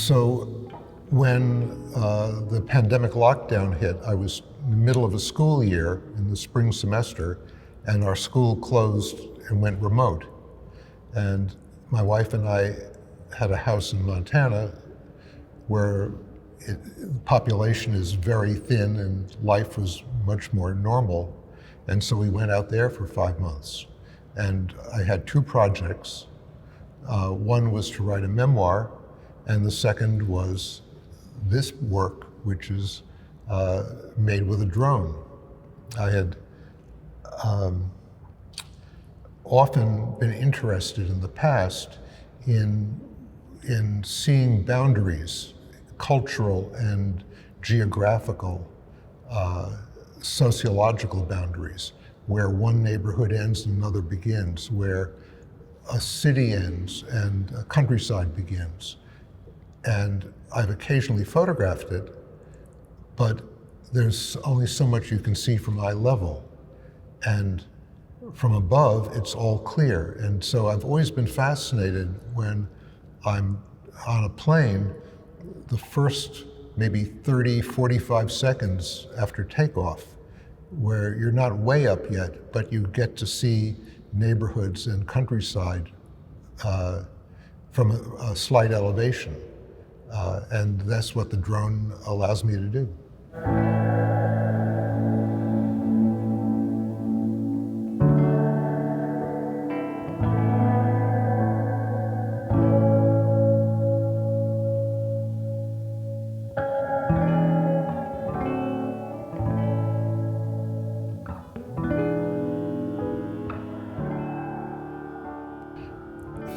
So when the pandemic lockdown hit, I was in the middle of a school year in the spring semester, and our school closed and went remote. And my wife and I had a house in Montana where the population is very thin and life was much more normal. And so we went out there for 5 months. And I had two projects. One was to write a memoir, and the second was this work, which is made with a drone. I had often been interested in the past in seeing boundaries, cultural and geographical, sociological boundaries, where one neighborhood ends and another begins, where a city ends and a countryside begins. And I've occasionally photographed it, but there's only so much you can see from eye level. And from above, it's all clear. And so I've always been fascinated when I'm on a plane, the first maybe 30, 45 seconds after takeoff, where you're not way up yet, but you get to see neighborhoods and countryside from a slight elevation. And that's what the drone allows me to do.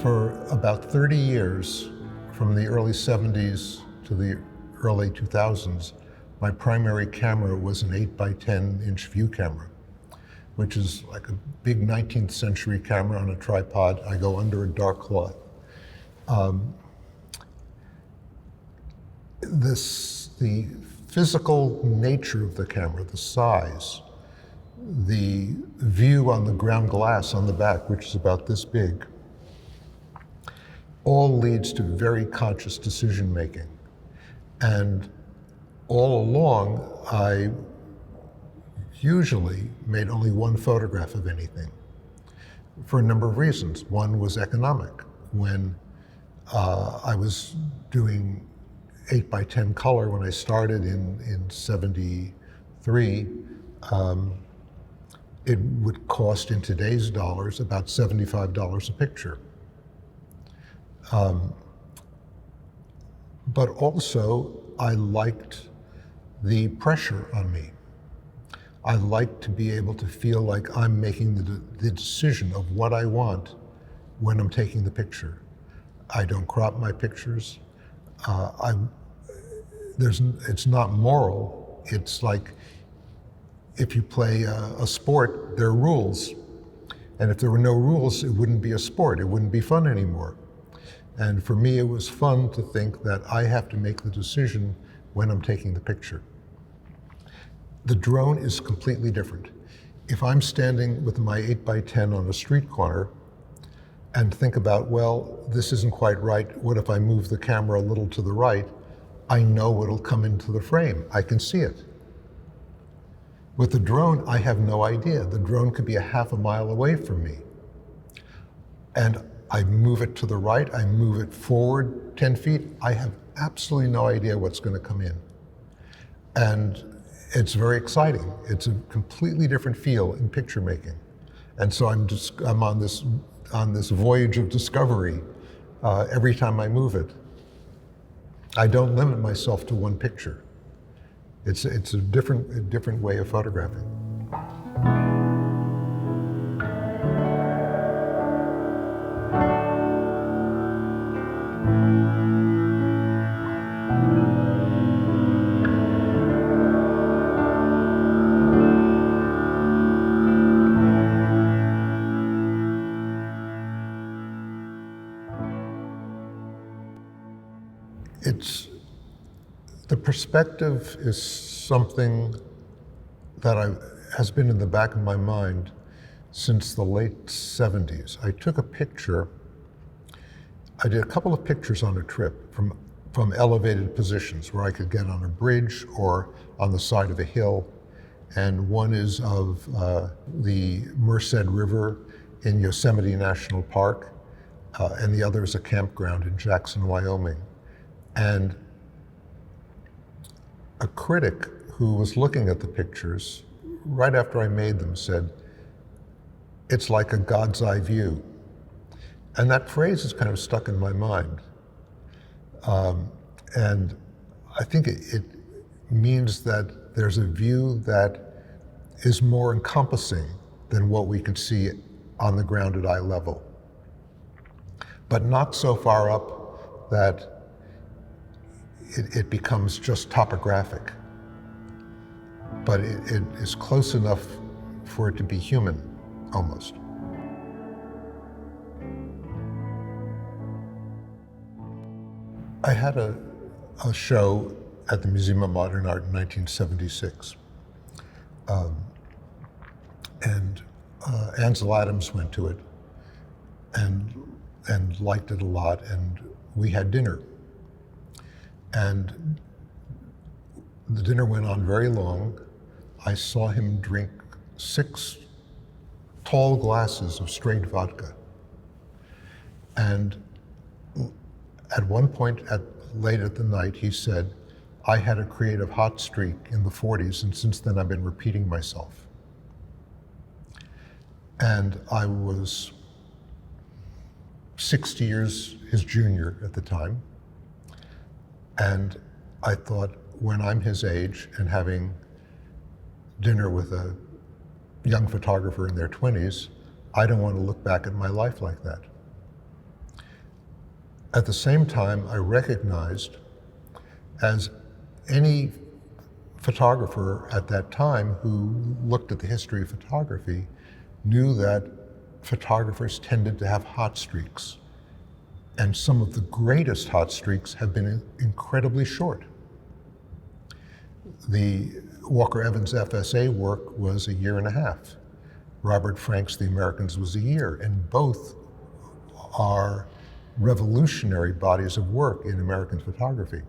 For about 30 years, from the early 70s to the early 2000s, my primary camera was an 8x10-inch view camera, which is like a big 19th century camera on a tripod. I go under a dark cloth. The physical nature of the camera, the size, the view on the ground glass on the back, which is about this big, all leads to very conscious decision making. And all along, I usually made only one photograph of anything for a number of reasons. One was economic. When I was doing 8x10 color when I started in 73, it would cost in today's dollars about $75 a picture. But also, I liked the pressure on me. I liked to be able to feel like I'm making the decision of what I want when I'm taking the picture. I don't crop my pictures. It's not moral. It's like if you play a sport, there are rules. And if there were no rules, it wouldn't be a sport. It wouldn't be fun anymore. And for me, it was fun to think that I have to make the decision when I'm taking the picture. The drone is completely different. If I'm standing with my 8x10 on a street corner and think about, well, this isn't quite right, what if I move the camera a little to the right? I know it'll come into the frame. I can see it. With the drone, I have no idea. The drone could be a half a mile away from me. And I move it to the right, I move it forward 10 feet, I have absolutely no idea what's going to come in. And it's very exciting. It's a completely different feel in picture making. And so I'm on this voyage of discovery every time I move it. I don't limit myself to one picture. It's a different way of photographing. The perspective is something that has been in the back of my mind since the late 70s. I did a couple of pictures on a trip from from elevated positions where I could get on a bridge or on the side of a hill. And one is of the Merced River in Yosemite National Park, and the other is a campground in Jackson, Wyoming. And a critic who was looking at the pictures right after I made them said, "It's like a God's eye view." And that phrase is kind of stuck in my mind. And I think it means that there's a view that is more encompassing than what we can see on the ground at eye level, but not so far up that it becomes just topographic. But it is close enough for it to be human, almost. I had a show at the Museum of Modern Art in 1976. And Ansel Adams went to it and liked it a lot, and we had dinner. And the dinner went on very long. I saw him drink 6 tall glasses of straight vodka. And at one point late at the night, he said, "I had a creative hot streak in the 40s, and since then I've been repeating myself." And I was 60 years his junior at the time. And I thought, when I'm his age and having dinner with a young photographer in their 20s, I don't want to look back at my life like that. At the same time, I recognized, as any photographer at that time who looked at the history of photography knew, that photographers tended to have hot streaks. And some of the greatest hot streaks have been incredibly short. The Walker Evans FSA work was 1.5 years. Robert Frank's The Americans was 1 year, and both are revolutionary bodies of work in American photography.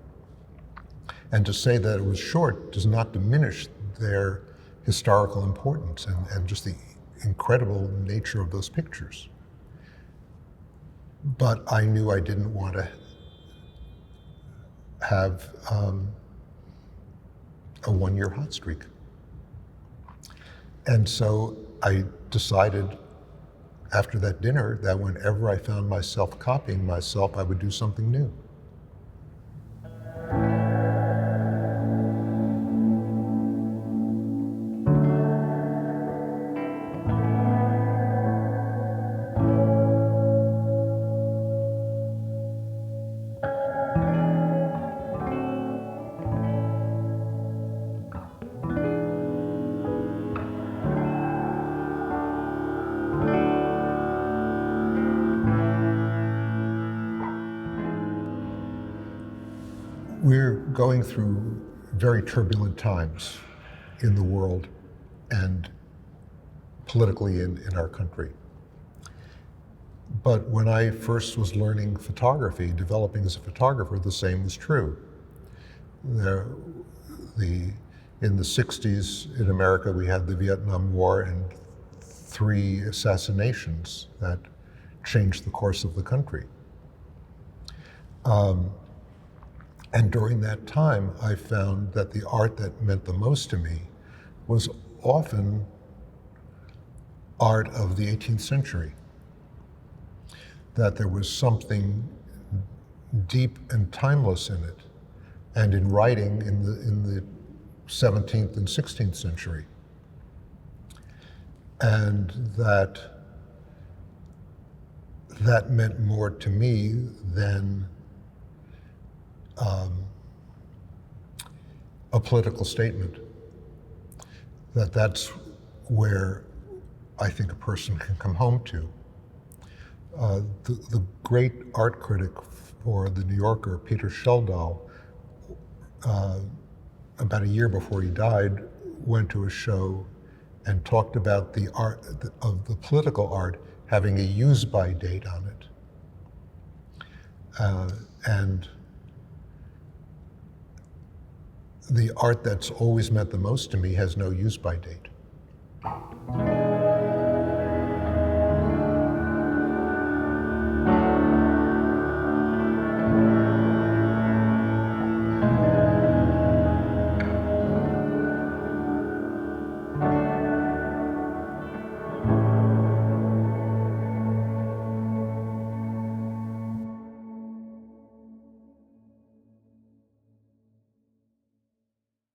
And to say that it was short does not diminish their historical importance and just the incredible nature of those pictures. But I knew I didn't want to have a 1-year hot streak. And so I decided after that dinner that whenever I found myself copying myself, I would do something new. We're going through very turbulent times in the world and politically in our country. But when I first was learning photography, developing as a photographer, the same was true. In the 60s in America, we had the Vietnam War and 3 assassinations that changed the course of the country. And during that time, I found that the art that meant the most to me was often art of the 18th century. That there was something deep and timeless in it, and in writing in the 17th and 16th century. And that meant more to me than a political statement. That's where I think a person can come home to. The great art critic for The New Yorker, Peter Schjeldahl, about 1 year before he died, went to a show and talked about the art of the political art having a use-by date on it. And the art that's always meant the most to me has no use-by date.